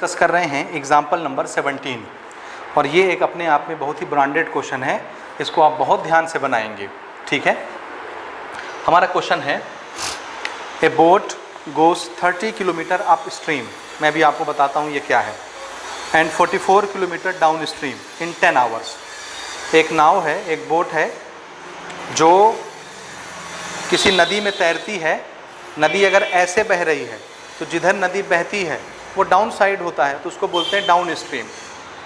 Discuss कर रहे हैं एग्जाम्पल नंबर 17 और ये एक अपने आप में बहुत ही ब्रांडेड क्वेश्चन है, इसको आप बहुत ध्यान से बनाएंगे। ठीक है, हमारा क्वेश्चन है ए boat goes 30 kilometre up stream, मैं भी आपको बताता हूँ ये क्या है, and 44 kilometre down stream in 10 hours. एक नाव है, एक बोट है जो किसी नदी में तैरती है। नदी अगर ऐसे बह रही है तो जिधर नदी बहती है वो डाउन साइड होता है, तो उसको बोलते हैं डाउन स्ट्रीम।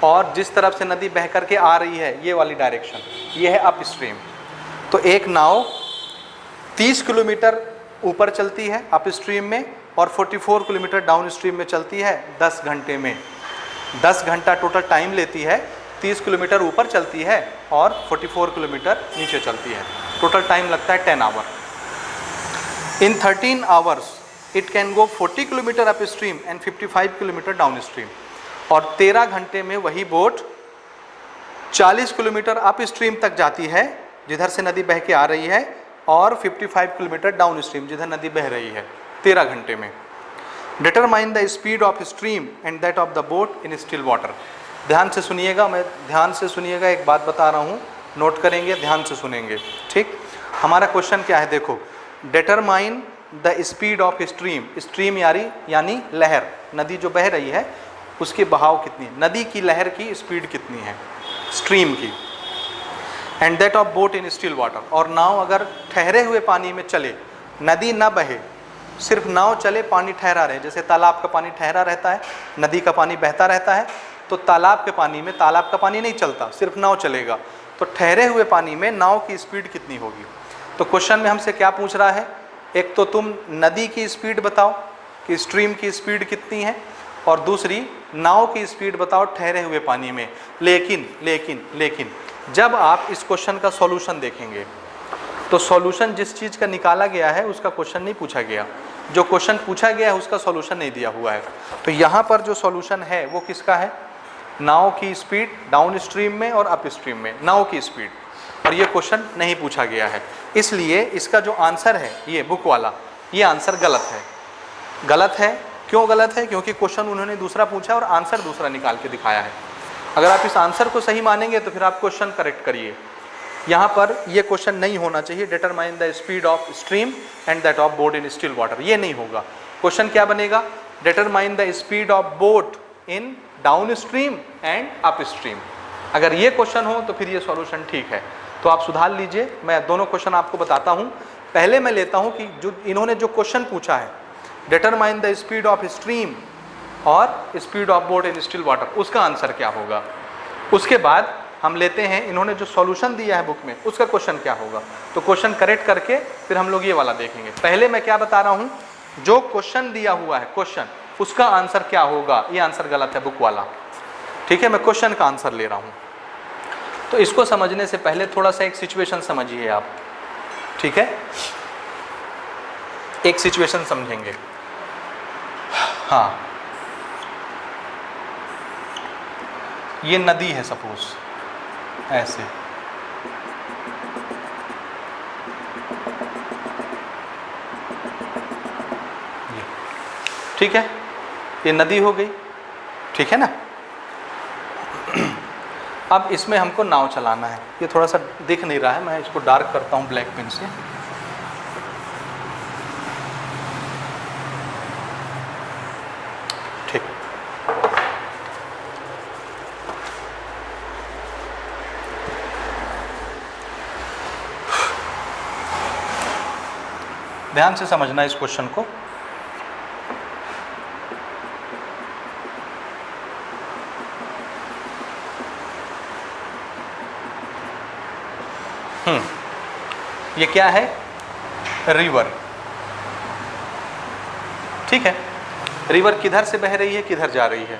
और जिस तरफ से नदी बह करके आ रही है ये वाली डायरेक्शन, ये है अप स्ट्रीम। तो एक नाव 30 किलोमीटर ऊपर चलती है अप स्ट्रीम में और 44 किलोमीटर डाउन स्ट्रीम में चलती है 10 घंटे में। 10 घंटा टोटल टाइम लेती है, 30 किलोमीटर ऊपर चलती है और 44 किलोमीटर नीचे चलती है। टोटल टाइम लगता है 10 hour. In 13 hours it can go 40 kilometre upstream and 55 kilometre downstream. और 13 घंटे में वही बोट 40 किलोमीटर अप स्ट्रीम तक जाती है जिधर से नदी बह के आ रही है और 55 किलोमीटर डाउन स्ट्रीम जिधर नदी बह रही है 13 घंटे में। Determine the speed of stream and that of the boat in still water. ध्यान से सुनिएगा, मैं ध्यान से सुनिएगा, एक बात बता रहा हूँ, नोट करेंगे, ध्यान से सुनेंगे। ठीक, हमारा क्वेश्चन क्या है, देखो, determine the speed of stream. Stream यानी लहर, नदी जो बह रही है उसकी बहाव कितनी है, नदी की लहर की स्पीड कितनी है, स्ट्रीम की। And that of boat in still water. और नाव अगर ठहरे हुए पानी में चले, नदी ना बहे, सिर्फ नाव चले, पानी ठहरा रहे, जैसे तालाब का पानी ठहरा रहता है, नदी का पानी बहता रहता है, तो तालाब के पानी में तालाब का पानी नहीं चलता, सिर्फ नाव चलेगा। तो ठहरे हुए पानी में नाव की स्पीड कितनी होगी। तो क्वेश्चन में हमसे क्या पूछ रहा है, एक तो तुम नदी की स्पीड बताओ कि स्ट्रीम की स्पीड कितनी है, और दूसरी नाव की स्पीड बताओ ठहरे हुए पानी में। लेकिन जब आप इस क्वेश्चन का सॉल्यूशन देखेंगे तो सॉल्यूशन जिस चीज़ का निकाला गया है उसका क्वेश्चन नहीं पूछा गया, जो क्वेश्चन पूछा गया है उसका सॉल्यूशन नहीं दिया हुआ है। तो यहाँ पर जो सॉल्यूशन है वो किसका है, नाव की स्पीड डाउन स्ट्रीम में और अप स्ट्रीम में, नाव की स्पीड, और ये क्वेश्चन नहीं पूछा गया है। इसलिए इसका जो आंसर है ये बुक वाला, ये आंसर गलत है। गलत है, क्यों गलत है, क्योंकि क्वेश्चन उन्होंने दूसरा पूछा और आंसर दूसरा निकाल के दिखाया है। अगर आप इस आंसर को सही मानेंगे तो फिर आप क्वेश्चन करेक्ट करिए। यहाँ पर ये क्वेश्चन नहीं होना चाहिए, determine the speed of stream and that of boat in still water, ये नहीं होगा। क्वेश्चन क्या बनेगा, determine the speed of boat in down stream and up stream. अगर ये क्वेश्चन हो तो फिर ये सॉल्यूशन ठीक है, तो आप सुधार लीजिए। मैं दोनों क्वेश्चन आपको बताता हूँ। पहले मैं लेता हूँ कि जो इन्होंने जो क्वेश्चन पूछा है, determine the speed of stream और speed of boat in still water, उसका आंसर क्या होगा। उसके बाद हम लेते हैं इन्होंने जो सॉल्यूशन दिया है बुक में, उसका क्वेश्चन क्या होगा। तो क्वेश्चन करेक्ट करके फिर हम लोग ये वाला देखेंगे। पहले मैं क्या बता रहा हूँ, जो क्वेश्चन दिया हुआ है क्वेश्चन, उसका आंसर क्या होगा, ये आंसर गलत है बुक वाला। ठीक है, मैं क्वेश्चन का आंसर ले रहा हूँ। तो इसको समझने से पहले थोड़ा सा एक सिचुएशन समझिए आप। ठीक है, एक सिचुएशन समझेंगे। हाँ, ये नदी है सपोज, ऐसे, ये ठीक है, ये नदी हो गई, ठीक है ना। अब इसमें हमको नाव चलाना है। ये थोड़ा सा दिख नहीं रहा है, मैं इसको डार्क करता हूँ ब्लैक पेन से। ठीक, ध्यान से समझना इस क्वेश्चन को। ये क्या है, रिवर। ठीक है, रिवर किधर से बह रही है, किधर जा रही है।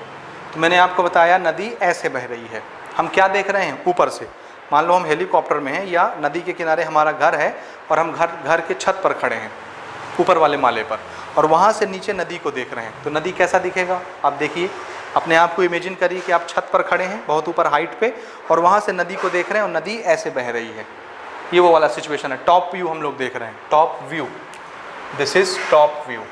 तो मैंने आपको बताया नदी ऐसे बह रही है। हम क्या देख रहे हैं, ऊपर से। मान लो हम हेलीकॉप्टर में हैं या नदी के किनारे हमारा घर है और हम घर के छत पर खड़े हैं, ऊपर वाले माले पर, और वहाँ से नीचे नदी को देख रहे हैं। तो नदी कैसा दिखेगा, आप देखिए, अपने आप को इमेजिन करिए कि आप छत पर खड़े हैं बहुत ऊपर हाइट पे, और वहाँ से नदी को देख रहे हैं और नदी ऐसे बह रही है। ये वो वाला सिचुएशन है, टॉप व्यू हम लोग देख रहे हैं, top view, this is top view.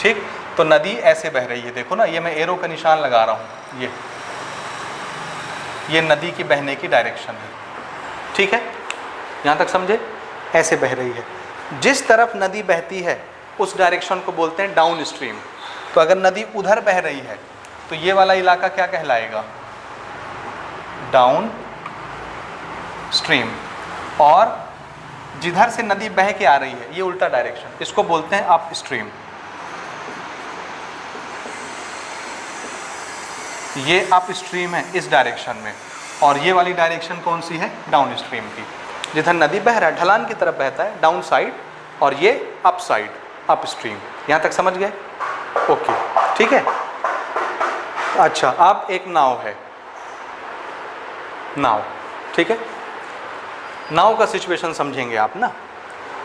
ठीक, तो नदी ऐसे बह रही है, देखो ना, ये मैं एरो का निशान लगा रहा हूँ, ये नदी की बहने की डायरेक्शन है, ठीक है, यहाँ तक समझे, ऐसे बह रही है। जिस तरफ नदी बहती है उस डायरेक्शन को बोलते हैं डाउन स्ट्रीम। तो अगर नदी उधर बह रही है तो ये वाला इलाका क्या कहलाएगा, डाउन स्ट्रीम, और जिधर से नदी बह के आ रही है ये उल्टा डायरेक्शन, इसको बोलते हैं अप स्ट्रीम। ये अप स्ट्रीम है इस डायरेक्शन में, और ये वाली डायरेक्शन कौन सी है, डाउन स्ट्रीम की। जिधर नदी बह रहा है ढलान की तरफ बहता है, डाउन साइड, और ये अप साइड, अप स्ट्रीम। यहाँ तक समझ गए? ओके, ठीक है। अच्छा, अब एक नाव है, नाव, ठीक है। नाव का सिचुएशन समझेंगे आप ना।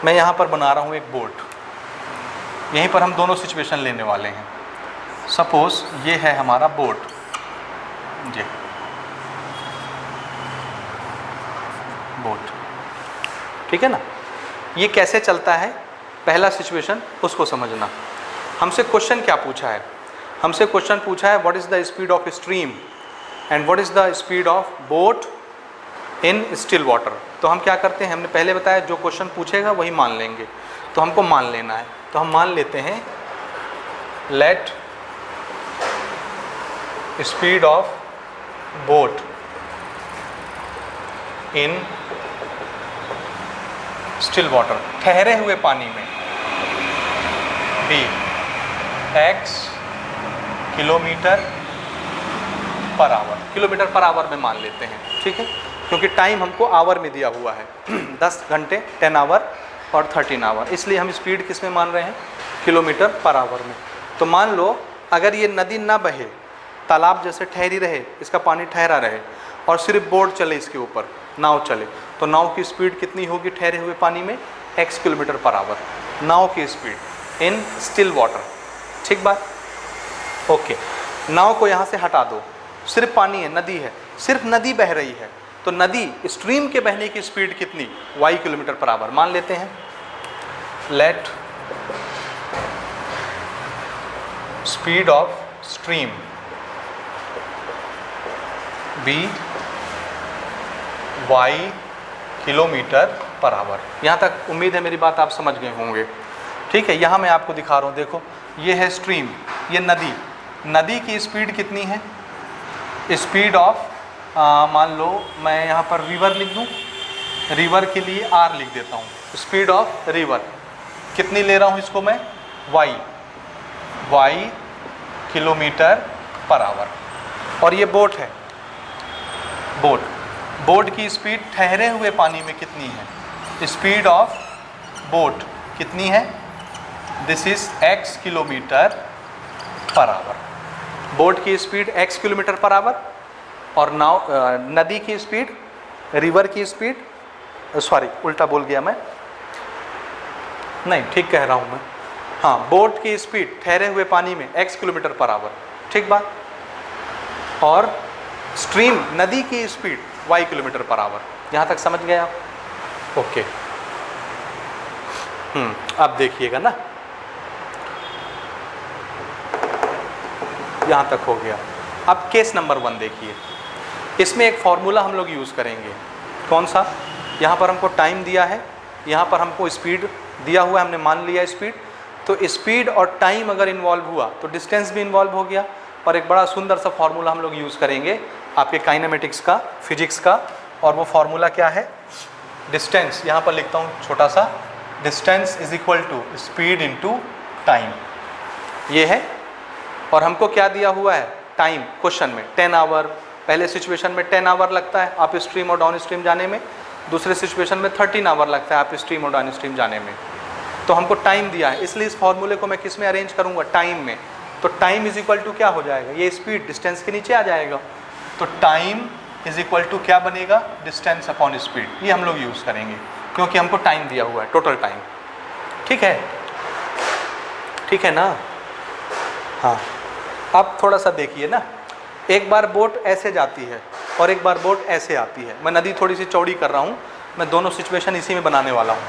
मैं यहाँ पर बना रहा हूँ एक बोट, यहीं पर हम दोनों सिचुएशन लेने वाले हैं। सपोज ये है हमारा बोट, ये बोट, ठीक है ना। ये कैसे चलता है, पहला सिचुएशन उसको समझना। हमसे क्वेश्चन क्या पूछा है, हमसे क्वेश्चन पूछा है what is the speed of stream and what is the speed of boat in still water. तो हम क्या करते हैं, हमने पहले बताया जो क्वेश्चन पूछेगा वही मान लेंगे, तो हमको मान लेना है। तो हम मान लेते हैं let speed of boat in still water, ठहरे हुए पानी में, be x kilometre per hour, kilometre per hour में मान लेते हैं, ठीक है, क्योंकि टाइम हमको आवर में दिया हुआ है 10 घंटे 10 आवर और 13 आवर, इसलिए हम स्पीड किस में मान रहे हैं, किलोमीटर पर आवर में। तो मान लो अगर ये नदी ना बहे, तालाब जैसे ठहरी रहे, इसका पानी ठहरा रहे और सिर्फ बोट चले इसके ऊपर, नाव चले, तो नाव की स्पीड कितनी होगी ठहरे हुए पानी में, x किलोमीटर पर आवर, नाव की स्पीड इन स्टिल वाटर, ठीक बात। ओके, नाव को यहाँ से हटा दो, सिर्फ पानी है, नदी है, सिर्फ नदी बह रही है, तो नदी स्ट्रीम के बहने की स्पीड कितनी, y किलोमीटर पर आवर मान लेते हैं। Let speed of stream be y kilometre per hour. यहाँ तक उम्मीद है मेरी बात आप समझ गए होंगे, ठीक है। यहाँ मैं आपको दिखा रहा हूँ, देखो ये है स्ट्रीम, ये नदी, नदी की स्पीड कितनी है, स्पीड ऑफ मान लो मैं यहाँ पर रिवर लिख दूँ, रिवर के लिए r लिख देता हूँ, स्पीड ऑफ रिवर कितनी ले रहा हूँ इसको मैं, y किलोमीटर पर आवर। और ये बोट है, बोट की स्पीड ठहरे हुए पानी में कितनी है, स्पीड ऑफ बोट कितनी है, this is x kilometre per hour. Boat की speed x kilometre per hour, और नाव नदी की स्पीड, रिवर की स्पीड, सॉरी उल्टा बोल गया मैं, नहीं ठीक कह रहा हूँ मैं, हाँ, बोट की स्पीड ठहरे हुए पानी में x किलोमीटर पर आवर, ठीक बात। और स्ट्रीम नदी की speed y kilometre per hour. यहाँ तक समझ गए आप? ओके, अब देखिएगा ना, यहाँ तक हो गया। अब केस नंबर 1 देखिए, इसमें एक फॉर्मूला हम लोग यूज़ करेंगे, कौन सा, यहाँ पर हमको टाइम दिया है, यहाँ पर हमको स्पीड दिया हुआ है, हमने मान लिया स्पीड, तो स्पीड और टाइम अगर इन्वॉल्व हुआ तो डिस्टेंस भी इन्वॉल्व हो गया। और एक बड़ा सुंदर सा फॉर्मूला हम लोग यूज़ करेंगे आपके काइनेमेटिक्स का, फिजिक्स का, और वो फॉर्मूला क्या है, डिस्टेंस, यहाँ पर लिखता हूँ छोटा सा, distance is equal to speed into time, ये है। और हमको क्या दिया हुआ है, टाइम, क्वेश्चन में 10 आवर, पहले सिचुएशन में 10 आवर लगता है अप स्ट्रीम और डाउन स्ट्रीम जाने में, दूसरे सिचुएशन में 13 आवर लगता है अप स्ट्रीम और डाउन स्ट्रीम जाने में। तो हमको टाइम दिया है, इसलिए इस फॉर्मूले को मैं किस में अरेंज करूँगा, टाइम में। तो टाइम इज इक्वल टू क्या हो जाएगा, ये स्पीड डिस्टेंस के नीचे आ जाएगा, तो टाइम इज इक्वल टू क्या बनेगा, डिस्टेंस अपॉन स्पीड। ये हम लोग यूज़ करेंगे क्योंकि हमको टाइम दिया हुआ है, टोटल टाइम, ठीक है, ठीक है ना। हाँ, अब थोड़ा सा देखिए ना, एक बार बोट ऐसे जाती है और एक बार बोट ऐसे आती है। मैं नदी थोड़ी सी चौड़ी कर रहा हूँ, मैं दोनों सिचुएशन इसी में बनाने वाला हूँ,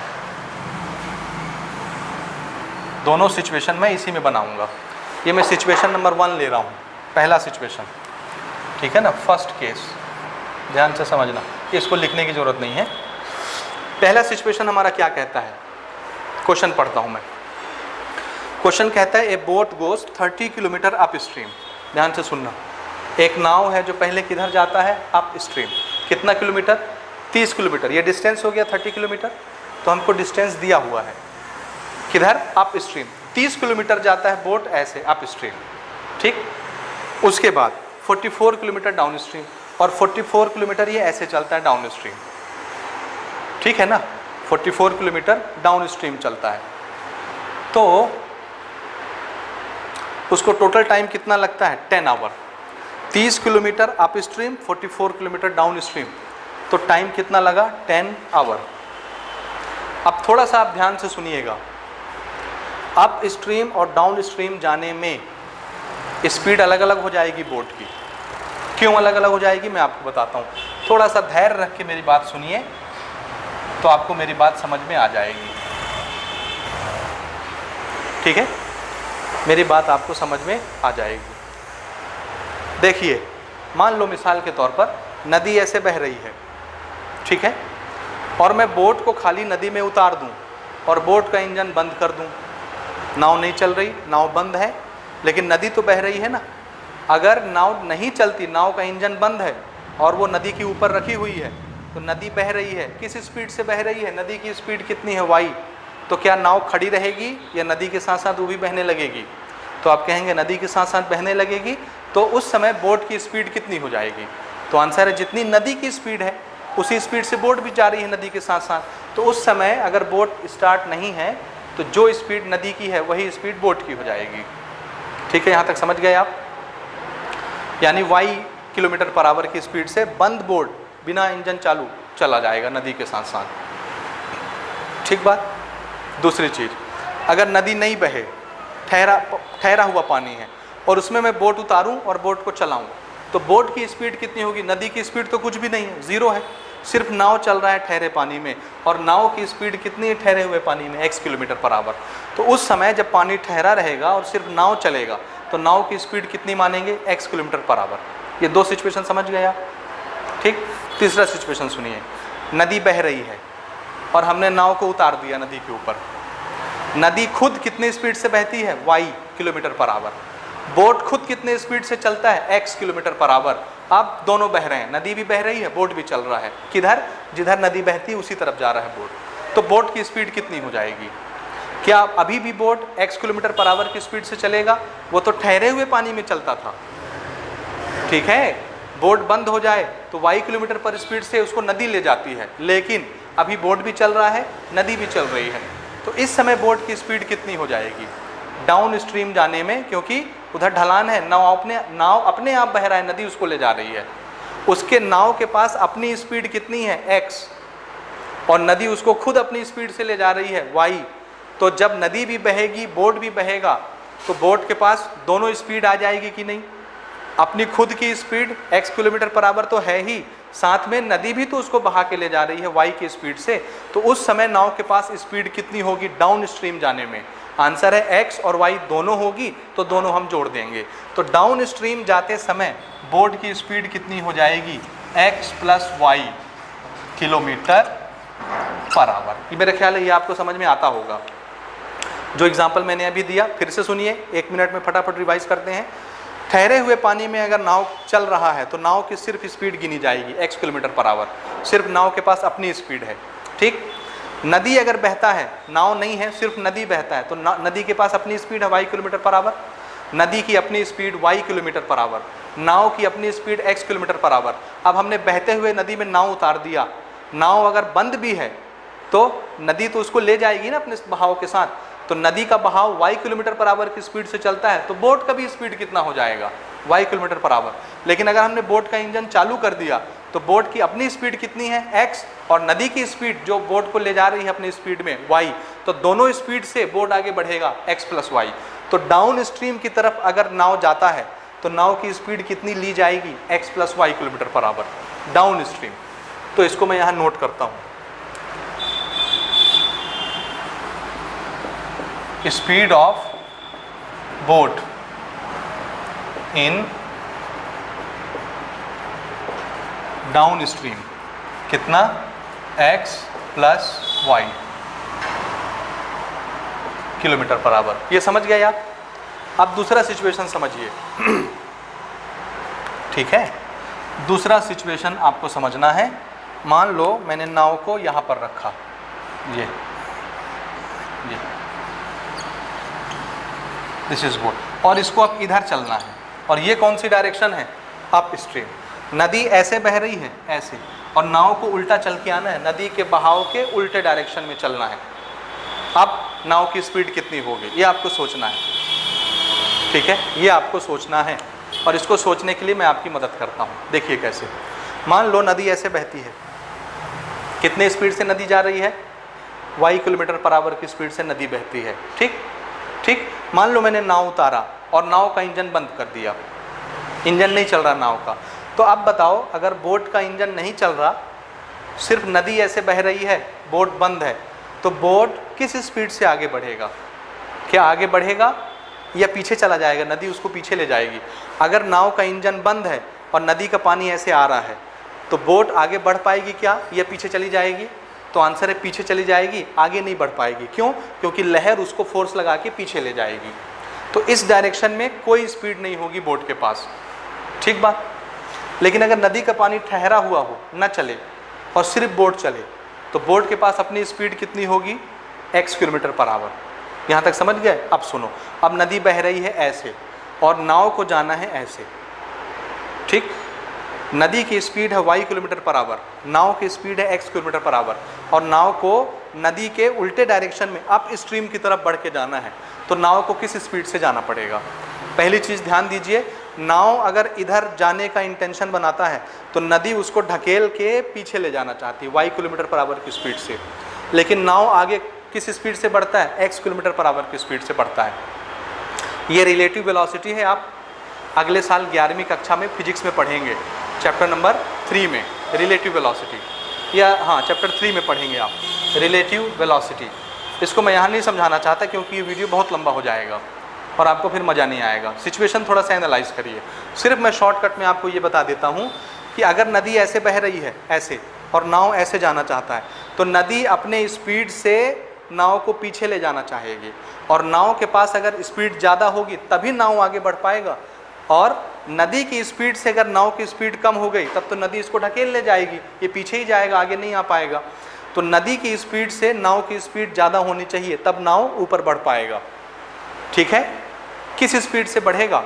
दोनों सिचुएशन मैं इसी में बनाऊंगा। ये मैं सिचुएशन नंबर 1 ले रहा हूँ, पहला सिचुएशन, ठीक है ना, फर्स्ट केस, ध्यान से समझना, इसको लिखने की ज़रूरत नहीं है। पहला सिचुएशन हमारा क्या कहता है, क्वेश्चन पढ़ता हूँ मैं। क्वेश्चन कहता है ए boat goes 30 kilometre up stream. ध्यान से सुनना, एक नाव है जो पहले किधर जाता है, अप स्ट्रीम। कितना किलोमीटर, 30 किलोमीटर। ये डिस्टेंस हो गया 30 किलोमीटर, तो हमको डिस्टेंस दिया हुआ है किधर, अप स्ट्रीम। 30 किलोमीटर जाता है बोट ऐसे अप स्ट्रीम, ठीक। उसके बाद 44 किलोमीटर डाउन स्ट्रीम, और 44 किलोमीटर ये ऐसे चलता है डाउन स्ट्रीम, ठीक है ना, 44 किलोमीटर डाउन स्ट्रीम चलता है। तो उसको टोटल टाइम कितना लगता है, 10 hour. 30 kilometre upstream, 44 kilometre downstream, तो टाइम कितना लगा, 10 आवर। अब थोड़ा सा आप ध्यान से सुनिएगा, अप स्ट्रीम और डाउन स्ट्रीम जाने में स्पीड अलग अलग हो जाएगी बोट की। क्यों अलग अलग हो जाएगी, मैं आपको बताता हूँ। थोड़ा सा धैर्य रख के मेरी बात सुनिए, तो आपको मेरी बात समझ में आ जाएगी, ठीक है, मेरी बात आपको समझ में आ जाएगी। देखिए, मान लो मिसाल के तौर पर नदी ऐसे बह रही है, ठीक है, और मैं बोट को खाली नदी में उतार दूं और बोट का इंजन बंद कर दूं। नाव नहीं चल रही, नाव बंद है, लेकिन नदी तो बह रही है ना। अगर नाव नहीं चलती, नाव का इंजन बंद है और वो नदी के ऊपर रखी हुई है, तो नदी बह रही है। किस स्पीड से बह रही है, नदी की स्पीड कितनी है, वाई। तो क्या नाव खड़ी रहेगी या नदी के साथ साथ वो भी बहने लगेगी? तो आप कहेंगे नदी के साथ साथ बहने लगेगी, तो उस समय बोट की स्पीड कितनी हो जाएगी? तो आंसर है जितनी नदी की स्पीड है उसी स्पीड से बोट भी जा रही है नदी के साथ साथ। तो उस समय अगर बोट स्टार्ट नहीं है तो जो स्पीड नदी की है वही स्पीड बोट की हो जाएगी, ठीक है, यहाँ तक समझ गए आप? यानी वाई किलोमीटर पर आवर की स्पीड से बंद बोट बिना इंजन चालू चला जाएगा नदी के साथ साथ, ठीक बात। दूसरी चीज़, अगर नदी नहीं बहे, ठहरा हुआ पानी है और उसमें मैं बोट उतारूं और बोट को चलाऊं, तो बोट की स्पीड कितनी होगी? नदी की स्पीड तो कुछ भी नहीं है, ज़ीरो है, सिर्फ नाव चल रहा है ठहरे पानी में, और नाव की स्पीड कितनी है ठहरे हुए पानी में? x kilometre per our. तो उस समय जब पानी ठहरा रहेगा और सिर्फ नाव चलेगा, तो नाव की स्पीड कितनी मानेंगे? x kilometre per hour. ये दो सिचुएशन समझ गए आप, ठीक। तीसरा सिचुएशन सुनिए, नदी बह रही है और हमने नाव को उतार दिया नदी के ऊपर। नदी खुद कितनी स्पीड से बहती है? y kilometre per hour. Boat खुद कितने स्पीड से चलता है? x kilometre per hour. अब दोनों बह रहे हैं, नदी भी बह रही है, बोट भी चल रहा है। किधर? जिधर नदी बहती है उसी तरफ जा रहा है बोट। तो बोट की स्पीड कितनी हो जाएगी? क्या अभी भी boat x kilometre per our की स्पीड से चलेगा? वो तो ठहरे हुए पानी में चलता था, ठीक है। बोट बंद हो जाए तो y किलोमीटर पर स्पीड से उसको नदी ले जाती है, लेकिन अभी बोट भी चल रहा है, नदी भी चल रही है। तो इस समय बोट की स्पीड कितनी हो जाएगी डाउन स्ट्रीम जाने में? क्योंकि उधर ढलान है, नाव अपने आप बह रहा है, नदी उसको ले जा रही है। उसके नाव के पास अपनी स्पीड कितनी है? x, और नदी उसको खुद अपनी स्पीड से ले जा रही है, y। तो जब नदी भी बहेगी, बोट भी बहेगा, तो बोट के पास दोनों स्पीड आ जाएगी कि नहीं? अपनी खुद की speed x kilometre per our तो है ही, साथ में नदी भी तो उसको बहा के ले जा रही है y की स्पीड से। तो उस समय नाव के पास स्पीड कितनी होगी डाउन स्ट्रीम जाने में? आंसर है x और y दोनों होगी, तो दोनों हम जोड़ देंगे। तो डाउन स्ट्रीम जाते समय बोट की स्पीड कितनी हो जाएगी? x plus y kilometre per hour. ये मेरा ख्याल है ये आपको समझ में आता होगा। जो एग्जाम्पल मैंने अभी दिया फिर से सुनिए, 1 मिनट में फटाफट रिवाइज करते हैं। ठहरे हुए पानी में अगर नाव चल रहा है तो नाव की सिर्फ स्पीड गिनी जाएगी x किलोमीटर पर आवर, सिर्फ नाव के पास अपनी स्पीड है, ठीक। नदी अगर बहता है, नाव नहीं है, सिर्फ नदी बहता है, तो नदी के पास अपनी स्पीड है y किलोमीटर पर आवर। नदी की अपनी speed y kilometre per hour, नाव की अपनी speed x kilometre per hour. अब हमने बहते हुए नदी में नाव उतार दिया, नाव अगर बंद भी है तो नदी तो उसको ले जाएगी ना अपने बहाव के साथ। तो नदी का बहाव y किलोमीटर पर आवर की स्पीड से चलता है, तो बोट का भी स्पीड कितना हो जाएगा? y kilometre per our. लेकिन अगर हमने बोट का इंजन चालू कर दिया तो बोट की अपनी स्पीड कितनी है? x, और नदी की स्पीड जो बोट को ले जा रही है अपनी स्पीड में y। तो दोनों स्पीड से बोट आगे बढ़ेगा x प्लस y। तो डाउन स्ट्रीम की तरफ अगर नाव जाता है तो नाव की स्पीड कितनी ली जाएगी? x plus y kilometre per hour downstream. तो इसको मैं यहाँ नोट करता हूँ, speed of boat in downstream कितना x plus y kilometre per hour. ये समझ गए आप? अब दूसरा सिचुएशन समझिए। ठीक है, दूसरा सिचुएशन आपको समझना है। मान लो मैंने नाव को यहाँ पर रखा, ये दिस इज बोट, और इसको अब इधर चलना है, और ये कौन सी डायरेक्शन है? Up stream. नदी ऐसे बह रही है ऐसे, और नाव को उल्टा चल के आना है, नदी के बहाव के उल्टे डायरेक्शन में चलना है। अब नाव की स्पीड कितनी होगी ये आपको सोचना है। ठीक है, ये आपको सोचना है, और इसको सोचने के लिए मैं आपकी मदद करता हूँ। देखिए कैसे। मान लो नदी ऐसे बहती है, कितने स्पीड से नदी जा रही है? y किलोमीटर पर आवर की स्पीड से नदी बहती है। ठीक ठीक, मान लो मैंने नाव उतारा और नाव का इंजन बंद कर दिया, इंजन नहीं चल रहा नाव का। तो अब बताओ, अगर बोट का इंजन नहीं चल रहा, सिर्फ नदी ऐसे बह रही है, बोट बंद है, तो बोट किस स्पीड से आगे बढ़ेगा? क्या आगे बढ़ेगा या पीछे चला जाएगा? नदी उसको पीछे ले जाएगी। अगर नाव का इंजन बंद है और नदी का पानी ऐसे आ रहा है, तो बोट आगे बढ़ पाएगी क्या या पीछे चली जाएगी? तो आंसर है पीछे चली जाएगी, आगे नहीं बढ़ पाएगी। क्यों? क्योंकि लहर उसको फोर्स लगा के पीछे ले जाएगी। तो इस डायरेक्शन में कोई स्पीड नहीं होगी बोट के पास। ठीक बात। लेकिन अगर नदी का पानी ठहरा हुआ हो, न चले, और सिर्फ बोट चले, तो बोट के पास अपनी स्पीड कितनी होगी? x kilometre per hour. यहाँ तक समझ गए? अब सुनो, अब नदी बह रही है ऐसे और नाव को जाना है ऐसे। ठीक, नदी की स्पीड है y किलोमीटर पर आवर, नाव की स्पीड है x किलोमीटर पर आवर, और नाव को नदी के उल्टे डायरेक्शन में अप स्ट्रीम की तरफ बढ़ के जाना है। तो नाव को किस स्पीड से जाना पड़ेगा? पहली चीज़ ध्यान दीजिए, नाव अगर इधर जाने का इंटेंशन बनाता है तो नदी उसको ढकेल के पीछे ले जाना चाहती है y किलोमीटर पर आवर की स्पीड से, लेकिन नाव आगे किस स्पीड से बढ़ता है? x किलोमीटर पर आवर की स्पीड से बढ़ता है। ये रिलेटिव वेलोसिटी है। आप अगले साल 11वीं कक्षा में फिजिक्स में पढ़ेंगे, चैप्टर नंबर 3 में रिलेटिव वेलोसिटी, या हाँ चैप्टर 3 में पढ़ेंगे आप रिलेटिव वेलोसिटी। इसको मैं यहाँ नहीं समझाना चाहता क्योंकि ये वीडियो बहुत लंबा हो जाएगा और आपको फिर मज़ा नहीं आएगा। सिचुएशन थोड़ा सा एनालाइज करिए। सिर्फ मैं शॉर्टकट में आपको ये बता देता हूँ कि अगर नदी ऐसे बह रही है ऐसे और नाव ऐसे जाना चाहता है, तो नदी अपने स्पीड से नाव को पीछे ले जाना चाहेगी, और नाव के पास अगर स्पीड ज़्यादा होगी तभी नाव आगे बढ़ पाएगा, और नदी की स्पीड से अगर नाव की स्पीड कम हो गई तब तो नदी इसको ढकेल ले जाएगी, ये पीछे ही जाएगा, आगे नहीं आ पाएगा। तो नदी की स्पीड से नाव की स्पीड ज़्यादा होनी चाहिए, तब नाव ऊपर बढ़ पाएगा। ठीक है, किस स्पीड से बढ़ेगा?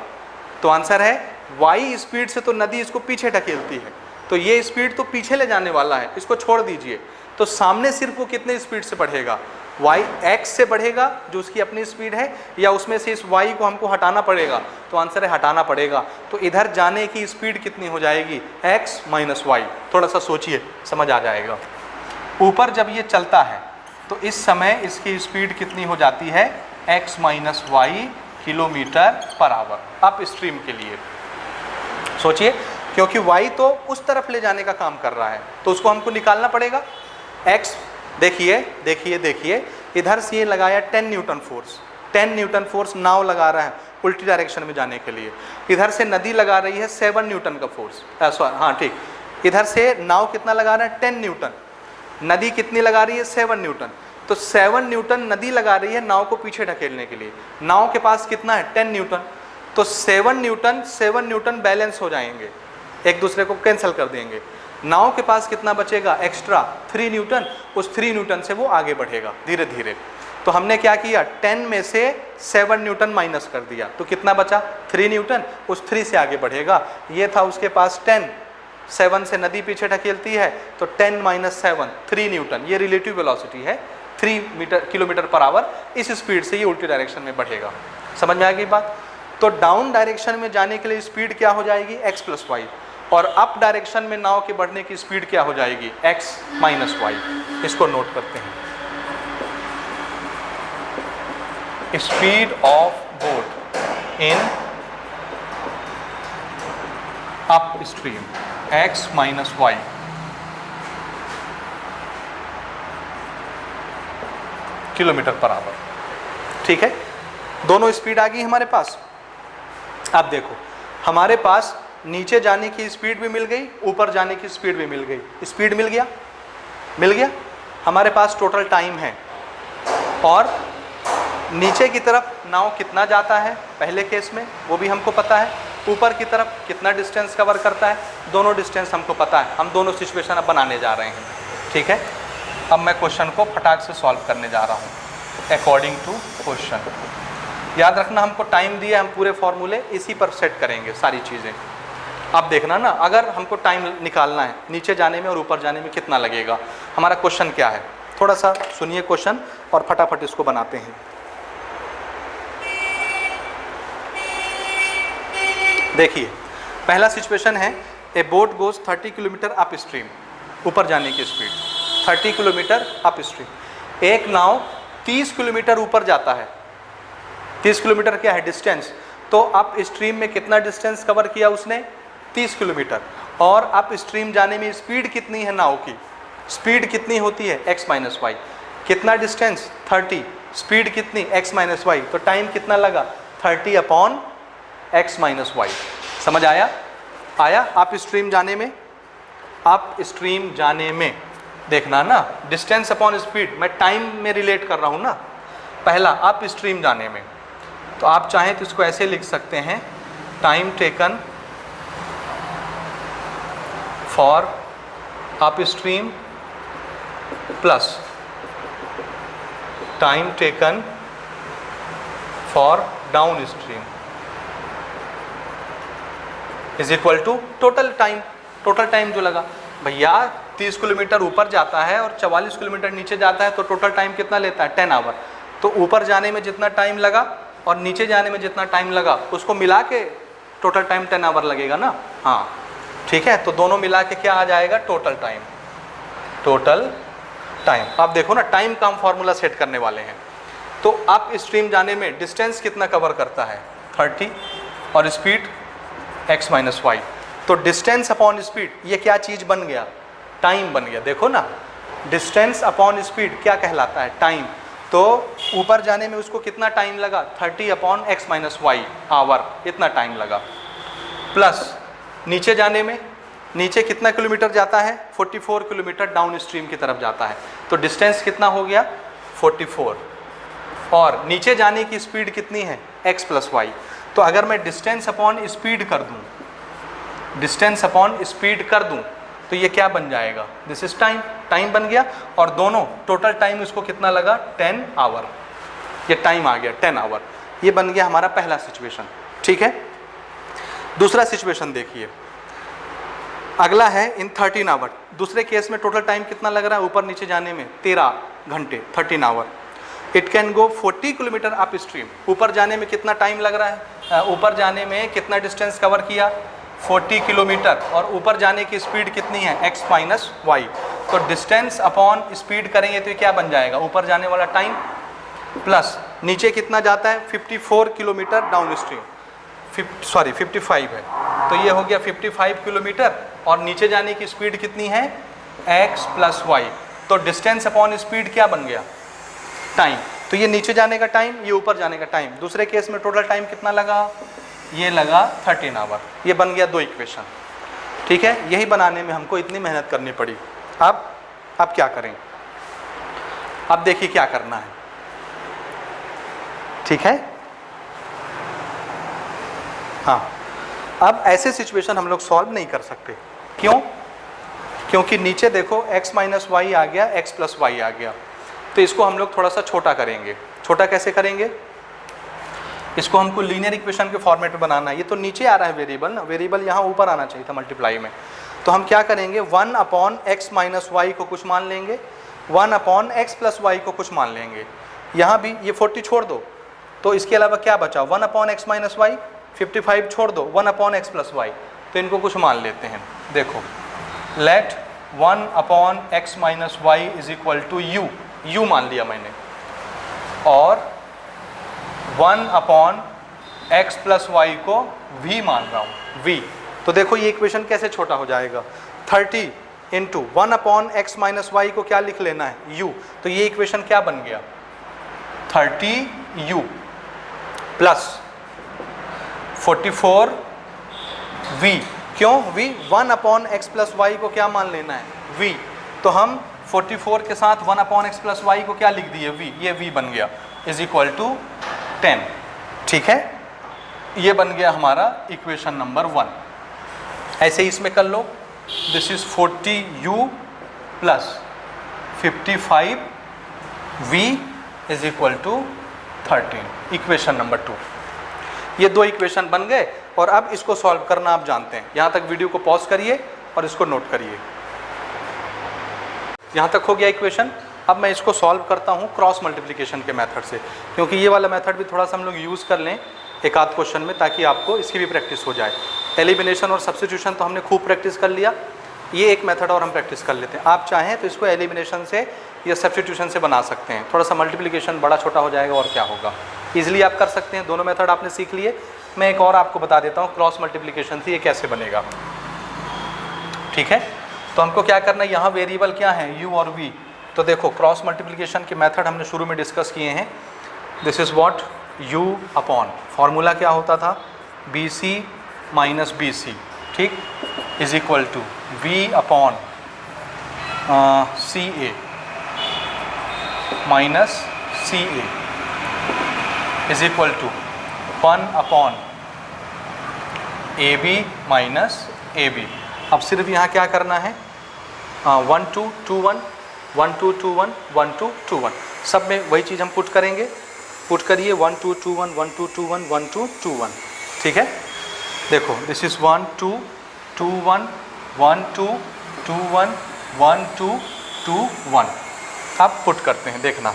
तो आंसर है y स्पीड से तो नदी इसको पीछे ढकेलती है, तो ये स्पीड तो पीछे ले जाने वाला है, इसको छोड़ दीजिए। तो सामने सिर्फ वो कितने स्पीड से बढ़ेगा? y x से बढ़ेगा जो उसकी अपनी स्पीड है, या उसमें से इस y को हमको हटाना पड़ेगा? तो आंसर है हटाना पड़ेगा। तो इधर जाने की स्पीड कितनी हो जाएगी? x minus y. थोड़ा सा सोचिए, समझ आ जाएगा। ऊपर जब ये चलता है तो इस समय इसकी स्पीड कितनी हो जाती है? x minus y kilometre per hour upstream के लिए। सोचिए, क्योंकि y तो उस तरफ ले जाने का काम कर रहा है, तो उसको हमको निकालना पड़ेगा। x देखिए देखिए देखिए, इधर से ये लगाया 10 न्यूटन फोर्स, 10 न्यूटन फोर्स नाव लगा रहा है उल्टी डायरेक्शन में जाने के लिए। इधर से नदी लगा रही है 7 न्यूटन का फोर्स, हाँ ठीक, इधर से नाव कितना लगा रहा है? 10 न्यूटन। नदी कितनी लगा रही है? 7 न्यूटन। तो 7 न्यूटन नदी लगा रही है नाव को पीछे ढकेलने के लिए। नाव के पास कितना है? 10 न्यूटन। तो 7 न्यूटन बैलेंस हो जाएंगे, एक दूसरे को कैंसिल कर देंगे। नाव के पास कितना बचेगा? Extra 3 Newton. उस 3 न्यूटन से वो आगे बढ़ेगा धीरे धीरे। तो हमने क्या किया? 10 में से 7 न्यूटन माइनस कर दिया, तो कितना बचा? 3 न्यूटन। उस 3 से आगे बढ़ेगा। ये था उसके पास 10, 7 से नदी पीछे ढकेलती है, तो 10 माइनस 7 3 न्यूटन। ये रिलेटिव वेलोसिटी है, 3 किलोमीटर पर आवर। इस स्पीड से ये उल्टी डायरेक्शन में बढ़ेगा। समझ में आ गई बात? तो डाउन डायरेक्शन में जाने के लिए स्पीड क्या हो जाएगी? x प्लस वाई, और अप डायरेक्शन में नाव के बढ़ने की स्पीड क्या हो जाएगी? x minus y. इसको नोट करते हैं। Speed of boat in upstream x minus y kilometre per hour. ठीक है, दोनों स्पीड आ गई हमारे पास। अब देखो, हमारे पास नीचे जाने की स्पीड भी मिल गई, ऊपर जाने की स्पीड भी मिल गई। स्पीड मिल गया, हमारे पास टोटल टाइम है। और नीचे की तरफ नाव कितना जाता है पहले केस में वो भी हमको पता है, ऊपर की तरफ कितना डिस्टेंस कवर करता है, दोनों डिस्टेंस हमको पता है। हम दोनों सिचुएशन अब बनाने जा रहे हैं, ठीक है। अब मैं क्वेश्चन को फटाक से सॉल्व करने जा रहा हूँ अकॉर्डिंग टू क्वेश्चन। याद रखना हमको टाइम दिया, हम पूरे फॉर्मूले इसी पर सेट करेंगे सारी चीज़ें। अब देखना ना, अगर हमको टाइम निकालना है नीचे जाने में और ऊपर जाने में कितना लगेगा, हमारा क्वेश्चन क्या है, थोड़ा सा सुनिए क्वेश्चन और फटाफट इसको बनाते हैं। देखिए पहला सिचुएशन है, ए boat goes 30 kilometre upstream, ऊपर जाने की स्पीड 30 किलोमीटर अप स्ट्रीम। एक नाव 30 किलोमीटर ऊपर जाता है। 30 किलोमीटर क्या है डिस्टेंस, तो अप स्ट्रीम में कितना डिस्टेंस कवर किया उसने, 30 किलोमीटर। और अप स्ट्रीम जाने में स्पीड कितनी है नाव की, स्पीड कितनी होती है x माइनस वाई। कितना डिस्टेंस 30, स्पीड कितनी x माइनस वाई, तो टाइम कितना लगा 30 अपॉन x माइनस वाई। समझ आया अप स्ट्रीम जाने में, अप स्ट्रीम जाने में देखना ना, डिस्टेंस अपॉन स्पीड मैं टाइम में रिलेट कर रहा हूँ ना। पहला अप स्ट्रीम जाने में, तो आप चाहें तो इसको ऐसे लिख सकते हैं, time taken for upstream plus time taken for downstream is equal to total time जो लगा। भैया 30 किलोमीटर ऊपर जाता है और 44 किलोमीटर नीचे जाता है, तो टोटल टाइम कितना लेता है 10 आवर। तो ऊपर जाने में जितना टाइम लगा और नीचे जाने में जितना टाइम लगा उसको मिला के टोटल टाइम 10 आवर लगेगा ना। हाँ ठीक है, तो दोनों मिला के क्या आ जाएगा, टोटल टाइम। अब देखो ना, टाइम का हम फॉर्मूला सेट करने वाले हैं। तो अप स्ट्रीम जाने में डिस्टेंस कितना कवर करता है 30 और स्पीड x माइनस वाई। तो डिस्टेंस अपॉन स्पीड ये क्या चीज़ बन गया, टाइम बन गया। देखो ना, डिस्टेंस अपॉन स्पीड क्या कहलाता है, टाइम। तो ऊपर जाने में उसको कितना टाइम लगा 30 upon x minus y hour, इतना टाइम लगा। प्लस नीचे जाने में, नीचे कितना किलोमीटर जाता है 44 किलोमीटर डाउन स्ट्रीम की तरफ जाता है, तो डिस्टेंस कितना हो गया 44। और नीचे जाने की स्पीड कितनी है x प्लस वाई। तो अगर मैं डिस्टेंस अपॉन स्पीड कर दूं, तो ये क्या बन जाएगा, दिस इज टाइम बन गया। और दोनों टोटल टाइम इसको कितना लगा 10 आवर, ये टाइम आ गया 10 आवर। ये बन गया हमारा पहला सिचुएशन, ठीक है। दूसरा सिचुएशन देखिए, अगला है इन 13 आवर। दूसरे केस में टोटल टाइम कितना लग रहा है ऊपर नीचे जाने में 13 घंटे 13 hour. It can go 40 kilometre upstream, ऊपर जाने में कितना टाइम लग रहा है, ऊपर जाने में कितना डिस्टेंस कवर किया 40 किलोमीटर, और ऊपर जाने की स्पीड कितनी है x माइनस वाई। तो डिस्टेंस अपॉन स्पीड करेंगे तो ये क्या बन जाएगा, ऊपर जाने वाला टाइम प्लस नीचे कितना जाता है 54 किलोमीटर डाउन स्ट्रीम, 55 है, तो ये हो गया 55 किलोमीटर। और नीचे जाने की स्पीड कितनी है x प्लस वाई। तो डिस्टेंस अपॉन स्पीड क्या बन गया, टाइम। तो ये नीचे जाने का टाइम, ये ऊपर जाने का टाइम। दूसरे केस में टोटल टाइम कितना लगा, ये लगा 13 आवर। ये बन गया 2 इक्वेशन, ठीक है। यही बनाने में हमको इतनी मेहनत करनी पड़ी। अब क्या करें, अब देखिए क्या करना है, ठीक है। हाँ, अब ऐसे सिचुएशन हम लोग सॉल्व नहीं कर सकते, क्यों, क्योंकि नीचे देखो x माइनस वाई आ गया, x प्लस वाई आ गया। तो इसको हम लोग थोड़ा सा छोटा करेंगे। छोटा कैसे करेंगे, इसको हमको लीनियर इक्वेशन के फॉर्मेट में बनाना है। ये तो नीचे आ रहा है वेरिएबल ना, वेरिएबल यहाँ ऊपर आना चाहिए था मल्टीप्लाई में। तो हम क्या करेंगे, 1 अपॉन एक्स माइनस वाई को कुछ मान लेंगे, 1 अपॉन एक्स प्लस वाई को कुछ मान लेंगे। यहाँ भी ये 40 छोड़ दो, तो इसके अलावा क्या बचा, 1 अपॉन एक्स माइनस वाई, 55 छोड़ दो, 1 अपॉन एक्स प्लस वाई। तो इनको कुछ मान लेते हैं। देखो, let 1 upon x minus y is equal to u मान लिया मैंने, और 1 अपॉन एक्स प्लस वाई को v मान रहा हूँ, v। तो देखो ये इक्वेशन कैसे छोटा हो जाएगा, 30 into 1 upon x minus y को क्या लिख लेना है, u। तो ये इक्वेशन क्या बन गया, 30u प्लस 44 v, क्यों v? 1/x+y को क्या मान लेना है? v। तो हम 44 के साथ 1/x+y को क्या लिख दिए? v। ये v बन गया इज इक्वल टू 10। ठीक है, ये बन गया हमारा इक्वेशन नंबर 1। ऐसे ही इसमें कर लो, this is 40u plus 55v is equal to 13, equation number 2। ये दो इक्वेशन बन गए और अब इसको सॉल्व करना आप जानते हैं। यहाँ तक वीडियो को पॉज करिए और इसको नोट करिए। यहाँ तक हो गया इक्वेशन। अब मैं इसको सॉल्व करता हूँ क्रॉस मल्टीप्लिकेशन के मेथड से, क्योंकि ये वाला मेथड भी थोड़ा सा हम लोग यूज़ कर लें एक आध क्वेश्चन में, ताकि आपको इसकी भी प्रैक्टिस हो जाए। एलिमिनेशन और सब्स्टिट्यूशन तो हमने खूब प्रैक्टिस कर लिया, ये एक मेथड और हम प्रैक्टिस कर लेते हैं। आप चाहें तो इसको एलिमिनेशन से या सब्स्टिट्यूशन से बना सकते हैं, थोड़ा सा मल्टीप्लिकेशन बड़ा छोटा हो जाएगा और क्या होगा। ईजिली आप कर सकते हैं, दोनों मेथड आपने सीख लिए। मैं एक और आपको बता देता हूँ क्रॉस मल्टीप्लिकेशन से ये कैसे बनेगा। ठीक है, तो हमको क्या करना है, यहाँ वेरिएबल क्या है? u और v। तो देखो क्रॉस मल्टीप्लिकेशन के मेथड हमने शुरू में डिस्कस किए हैं। This is what, u upon formula क्या होता था? bc माइनस bc, ठीक, is equal to v upon ca minus ca is equal to 1 upon ab minus ab। अब सिर्फ यहाँ क्या करना है, 1 2 2 1 1 2 2 1 1 2 2 1, सब में वही चीज़ हम पुट करेंगे। पुट करिए 1 2 2 1 1 2 2 1 1 2 2 1। ठीक है, देखो दिस इज़ 1 2 2 1 1 2 2 1 1 2 2 1। आप पुट करते हैं, देखना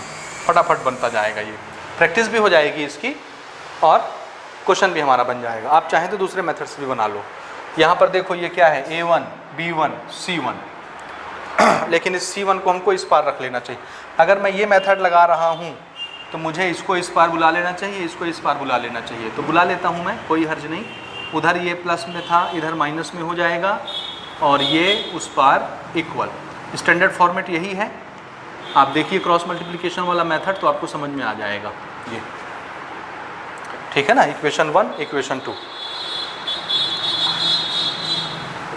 फटाफट बनता जाएगा। ये प्रैक्टिस भी हो जाएगी इसकी और क्वेश्चन भी हमारा बन जाएगा। आप चाहें तो दूसरे मेथड से भी बना लो। यहाँ पर देखो ये क्या है, a1 b1 c1 लेकिन इस c1 को हमको इस पार रख लेना चाहिए। अगर मैं ये मेथड लगा रहा हूँ तो मुझे इसको इस पार बुला लेना चाहिए, इसको इस पार बुला लेना चाहिए। तो बुला लेता हूँ मैं, कोई हर्ज नहीं। उधर ये प्लस में था, इधर माइनस में हो जाएगा और ये उस पार इक्वल। स्टैंडर्ड फॉर्मेट यही है। आप देखिए क्रॉस मल्टीप्लिकेशन वाला मेथड तो आपको समझ में आ जाएगा ये। ठीक है ना, इक्वेशन 1 इक्वेशन 2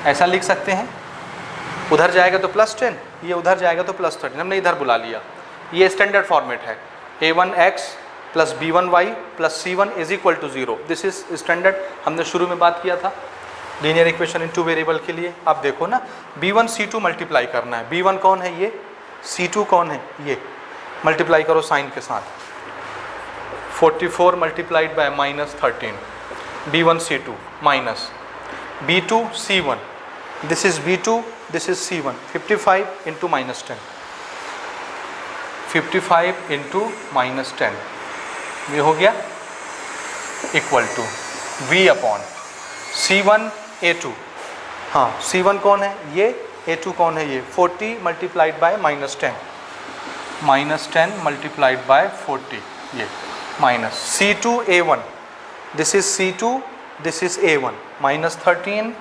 ऐसा लिख सकते हैं। उधर जाएगा तो +10, ये उधर जाएगा तो +13, हमने इधर बुला लिया। ये स्टैंडर्ड फॉर्मेट है, a1x plus b1y plus c1 is equal to 0। This is standard, हमने शुरू में बात किया था लीनियर इक्वेशन इन 2 वेरिएबल के लिए। आप देखो ना, b1 c2 मल्टीप्लाई करना है। b1 कौन है? ये। c2 कौन है? ये। मल्टीप्लाई करो साइन के साथ, 44 multiplied by -13, b1 c2 minus b2 c1, this is b2 this is c1, 55 into -10, 55 into -10, ये हो गया equal to v upon c1 a2। हाँ, c1 कौन है? ये। a2 कौन है? ये। 40 मल्टीप्लाइड बाय -10, -10 मल्टीप्लाइड बाय 40, ये minus c2 a1, this is c2 this is a1, -13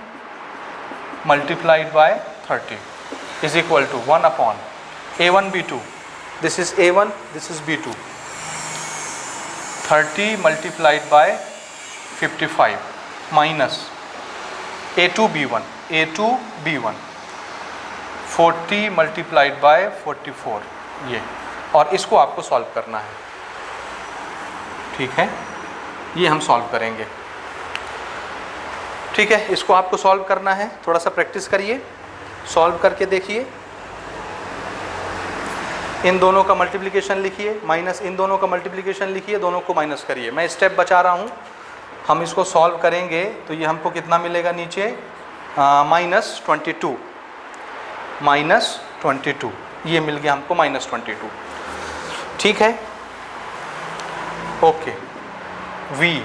multiplied by 30 is equal to 1 upon a1 b2, this is a1 this is b2, 30 multiplied by 55 minus a2 b1 40 multiplied by 44, ये। और इसको आपको solve करना है। ठीक है, ये हम सॉल्व करेंगे। ठीक है, इसको आपको सॉल्व करना है, थोड़ा सा प्रैक्टिस करिए, सॉल्व करके देखिए। इन दोनों का मल्टीप्लिकेशन लिखिए, माइनस इन दोनों का मल्टीप्लिकेशन लिखिए, दोनों को माइनस करिए। मैं स्टेप बचा रहा हूँ, हम इसको सॉल्व करेंगे तो ये हमको कितना मिलेगा नीचे, -22, -22, ये मिल गया हमको -22। ठीक है, ओके। v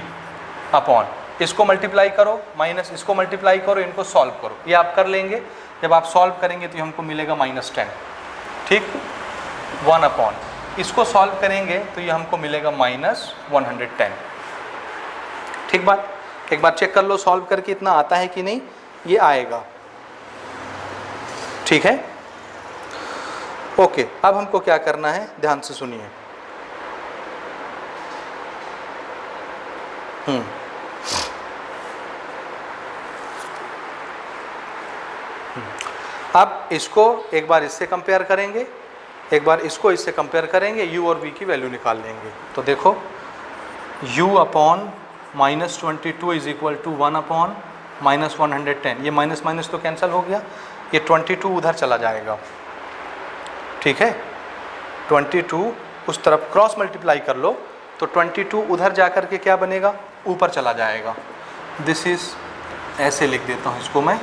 अपॉन इसको मल्टीप्लाई करो, माइनस इसको मल्टीप्लाई करो, इनको सॉल्व करो। ये आप कर लेंगे, जब आप सॉल्व करेंगे तो हमको मिलेगा -10। ठीक, 1 अपॉन इसको सॉल्व करेंगे तो ये हमको मिलेगा -110। ठीक बात, एक बार चेक कर लो सॉल्व करके इतना आता है कि नहीं, ये आएगा। ठीक है, ओके। अब हमको क्या करना है, ध्यान से सुनिए। अब इसको एक बार इससे कंपेयर करेंगे, एक बार इसको इससे कंपेयर करेंगे, u और v की वैल्यू निकाल लेंगे। तो देखो u upon -22 is equal to 1 upon -110, ये माइनस माइनस तो कैंसिल हो गया, ये 22 उधर चला जाएगा, ठीक है। 22 उस तरफ क्रॉस मल्टीप्लाई कर लो तो 22 उधर जा कर के क्या बनेगा, ऊपर चला जाएगा। दिस इज, ऐसे लिख देता हूँ इसको मैं,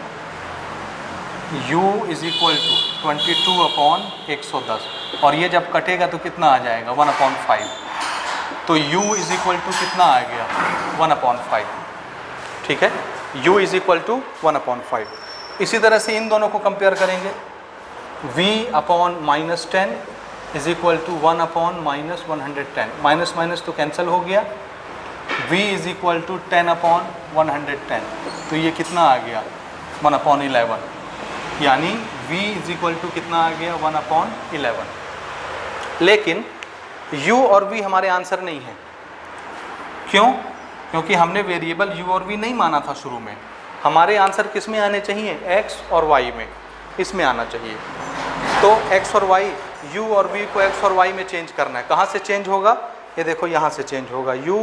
u is equal to 22 upon 110, और ये जब कटेगा तो कितना आ जाएगा 1/5, तो u इज इक्वल टू कितना आ गया 1/5, ठीक है। u is equal to 1/5। इसी तरह से इन दोनों को कंपेयर करेंगे, v upon -10 is equal to 1 upon -110, minus minus तो कैंसिल हो गया, v is equal to 10 upon 110, तो ये कितना आ गया 1/11, यानी v इज इक्वल टू कितना आ गया 1/11। लेकिन u और v हमारे आंसर नहीं है, क्यों? क्योंकि हमने वेरिएबल u और v नहीं माना था शुरू में। हमारे आंसर किस में आने चाहिए, x और y में, इसमें आना चाहिए। तो x और y, u और v को x और y में चेंज करना है। कहाँ से चेंज होगा, ये देखो यहाँ से चेंज होगा, u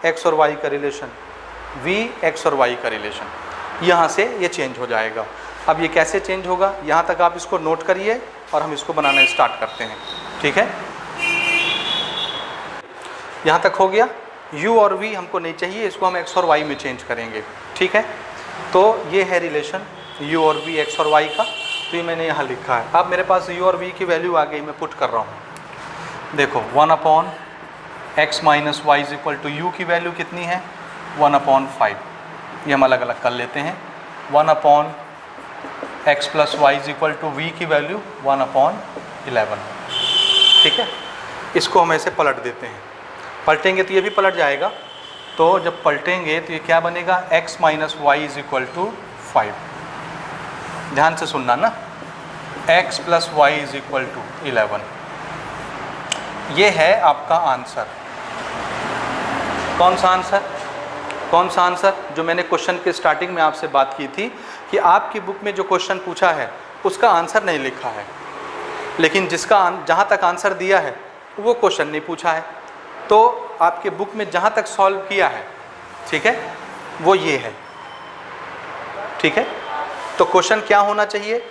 x और y का रिलेशन, v x और y का रिलेशन, यहाँ से ये चेंज हो जाएगा। अब ये कैसे चेंज होगा, यहाँ तक आप इसको नोट करिए और हम इसको बनाना स्टार्ट करते हैं, ठीक है। यहाँ तक हो गया, u और v हमको नहीं चाहिए, इसको हम x और y में चेंज करेंगे, ठीक है। तो ये है रिलेशन u और v x और y का, तो ये मैंने यहाँ लिखा है। अब मेरे पास u और v की वैल्यू आ गई, मैं पुट कर रहा हूँ। देखो 1 upon x minus y is equal to u की वैल्यू कितनी है 1/5, ये हम अलग अलग कर लेते हैं। 1 upon x plus y is equal to v की वैल्यू 1/11, ठीक है। इसको हम ऐसे पलट देते हैं, पलटेंगे तो ये भी पलट जाएगा, तो जब पलटेंगे तो ये क्या बनेगा x minus y is equal to 5। ध्यान से सुनना ना, x plus y is equal to 11, ये है आपका आंसर। कौन सा आंसर, कौन सा आंसर? जो मैंने क्वेश्चन के स्टार्टिंग में आपसे बात की थी कि आपकी बुक में जो क्वेश्चन पूछा है उसका आंसर नहीं लिखा है, लेकिन जिसका जहाँ तक आंसर दिया है वो क्वेश्चन नहीं पूछा है। तो आपके बुक में जहाँ तक सॉल्व किया है, ठीक है, वो ये है, ठीक है। तो क्वेश्चन क्या होना चाहिए,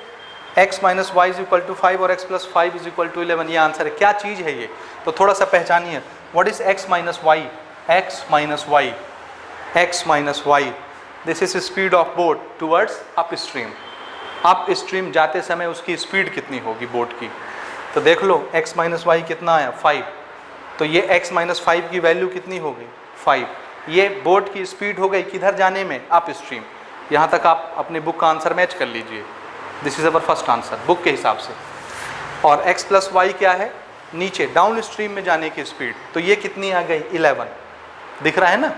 x minus y is equal to 5 और x plus 5 is equal to 11, ये आंसर है। क्या चीज़ है ये, तो थोड़ा सा पहचानिए। What is x minus y, x minus y, x minus y, this is speed of boat towards upstream. Upstream जाते समय उसकी स्पीड कितनी होगी बोट की, तो देख लो x माइनस वाई कितना आया 5, तो ये x माइनस 5 की वैल्यू कितनी हो गई 5, ये बोट की स्पीड हो गई किधर जाने में, अप स्ट्रीम। यहाँ तक आप अपने बुक का आंसर मैच कर लीजिए, this is our first answer book के हिसाब से। और x प्लस वाई क्या है, नीचे डाउन स्ट्रीम में जाने की स्पीड, तो ये कितनी आ गई 11, दिख रहा है ना।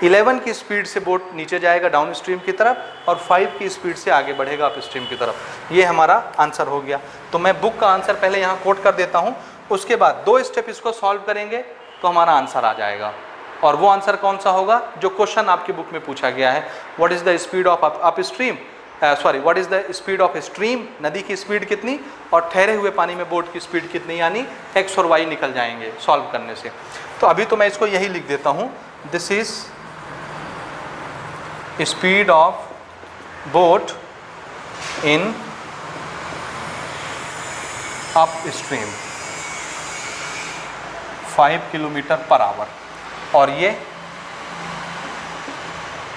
11 की स्पीड से बोट नीचे जाएगा डाउन स्ट्रीम की तरफ और 5 की स्पीड से आगे बढ़ेगा अप स्ट्रीम की तरफ। ये हमारा आंसर हो गया। तो मैं बुक का आंसर पहले यहाँ कोट कर देता हूँ, उसके बाद 2 स्टेप इसको सॉल्व करेंगे तो हमारा आंसर आ जाएगा। और वो आंसर कौन सा होगा जो क्वेश्चन आपकी बुक में पूछा गया है, what is the speed of up stream, sorry what is the speed of stream, नदी की स्पीड कितनी और ठहरे हुए पानी में बोट की स्पीड कितनी, यानी x और y निकल जाएंगे सॉल्व करने से। तो अभी तो मैं इसको यही लिख देता हूँ, this is speed of boat in up stream 5 kilometre per hour, और ये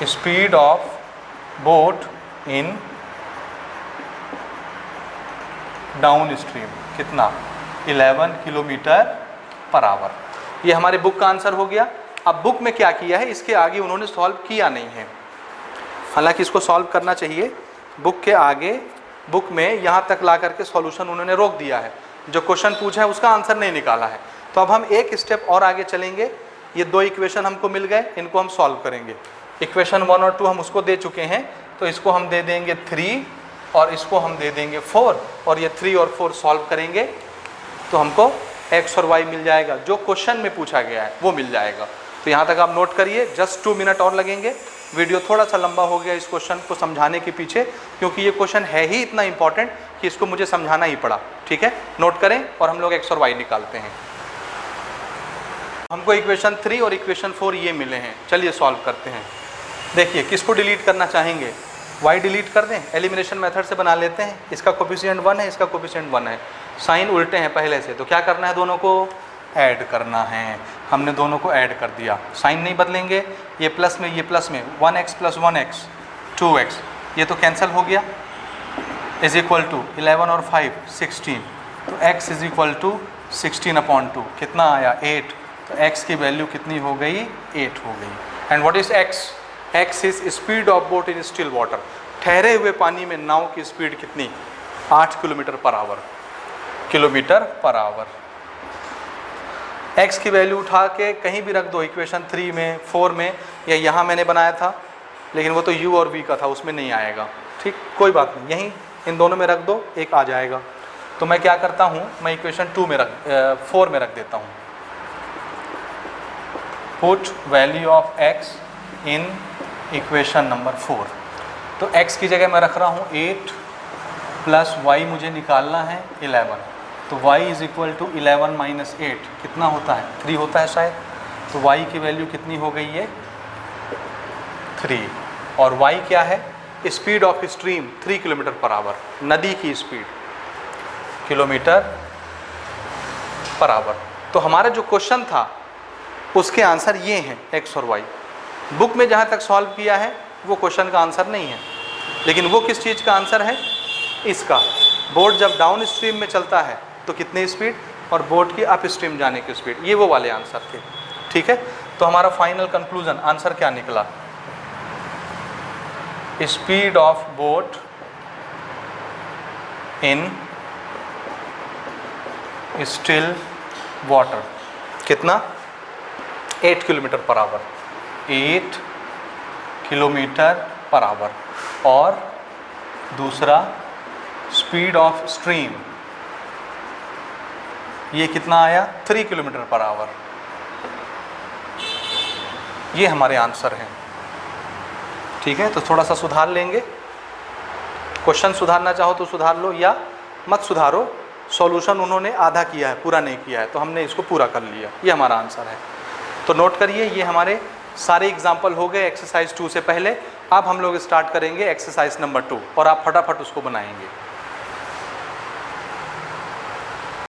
speed of boat in downstream कितना 11 किलोमीटर पर आवर। ये हमारे बुक का आंसर हो गया। अब बुक में क्या किया है, इसके आगे उन्होंने सॉल्व किया नहीं है, हालांकि इसको सॉल्व करना चाहिए। बुक के आगे बुक में यहाँ तक ला करके सॉल्यूशन उन्होंने रोक दिया है, जो क्वेश्चन पूछा है उसका आंसर नहीं निकाला है। तो अब हम एक स्टेप और आगे चलेंगे, ये 2 इक्वेशन हमको मिल गए, इनको हम सॉल्व करेंगे। इक्वेशन 1 और 2 हम उसको दे चुके हैं, तो इसको हम दे देंगे 3 और इसको हम दे देंगे 4, और ये 3 और 4 सॉल्व करेंगे तो हमको x और y मिल जाएगा, जो क्वेश्चन में पूछा गया है वो मिल जाएगा। तो यहाँ तक आप नोट करिए, जस्ट 2 मिनट और लगेंगे, वीडियो थोड़ा सा लंबा हो गया इस क्वेश्चन को समझाने के पीछे, क्योंकि ये क्वेश्चन है ही इतना इंपॉर्टेंट कि इसको मुझे समझाना ही पड़ा। ठीक है, नोट करें और हम लोग एक्स और वाई निकालते हैं। हमको इक्वेशन 3 और इक्वेशन 4 ये मिले हैं, चलिए सॉल्व करते हैं। देखिए किसको डिलीट करना चाहेंगे, y डिलीट कर दें, एलिमिनेशन मेथड से बना लेते हैं। इसका कोफिशिएंट 1 है, इसका कोफिशिएंट 1 है, साइन उल्टे हैं पहले से, तो क्या करना है, दोनों को ऐड करना है। हमने दोनों को ऐड कर दिया, साइन नहीं बदलेंगे, ये प्लस में 1x + 1x 2x, ये तो कैंसिल हो गया, इज इक्वल टू 11 और 5 16, तो x इज इक्वल टू 16/2 कितना आया 8, तो x की वैल्यू कितनी हो गई 8 हो गई। And what is x? x is speed of boat in still water, ठहरे हुए पानी में नाव की स्पीड कितनी, 8 km/h। x की वैल्यू उठा के कहीं भी रख दो, इक्वेशन 3 में 4 में, या यहाँ मैंने बनाया था लेकिन वो तो u और v का था, उसमें नहीं आएगा। ठीक, कोई बात नहीं, यहीं इन दोनों में रख दो, एक आ जाएगा। तो मैं क्या करता हूँ, मैं इक्वेशन 4 में रख देता हूँ, put value of x in equation number 4। तो x की जगह मैं रख रहा हूँ 8 प्लस y मुझे निकालना है 11, तो y इज इक्वल टू 11 - 8 कितना होता है, 3 होता है शायद, तो y की वैल्यू कितनी हो गई है 3। और y क्या है, स्पीड ऑफ स्ट्रीम 3 km/h, नदी की स्पीड km/h। तो हमारा जो क्वेश्चन था उसके आंसर ये हैं x और y। बुक में जहाँ तक सॉल्व किया है वो क्वेश्चन का आंसर नहीं है, लेकिन वो किस चीज़ का आंसर है, इसका। बोट जब डाउन स्ट्रीम में चलता है तो कितनी स्पीड, और बोट की अप स्ट्रीम जाने की स्पीड, ये वो वाले आंसर थे। ठीक है, तो हमारा फाइनल कंक्लूजन आंसर क्या निकला, speed of boat in still water कितना, 8 km/h, 8 km/h। और दूसरा स्पीड ऑफ स्ट्रीम, ये कितना आया 3 km/h। ये हमारे आंसर हैं। ठीक है, तो थोड़ा सा सुधार लेंगे, क्वेश्चन सुधारना चाहो तो सुधार लो या मत सुधारो, सॉल्यूशन उन्होंने आधा किया है, पूरा नहीं किया है, तो हमने इसको पूरा कर लिया, ये हमारा आंसर है। तो नोट करिए, ये हमारे सारे एग्जाम्पल हो गए एक्सरसाइज 2 से पहले। अब हम लोग स्टार्ट करेंगे एक्सरसाइज नंबर 2 और आप फटाफट उसको बनाएंगे।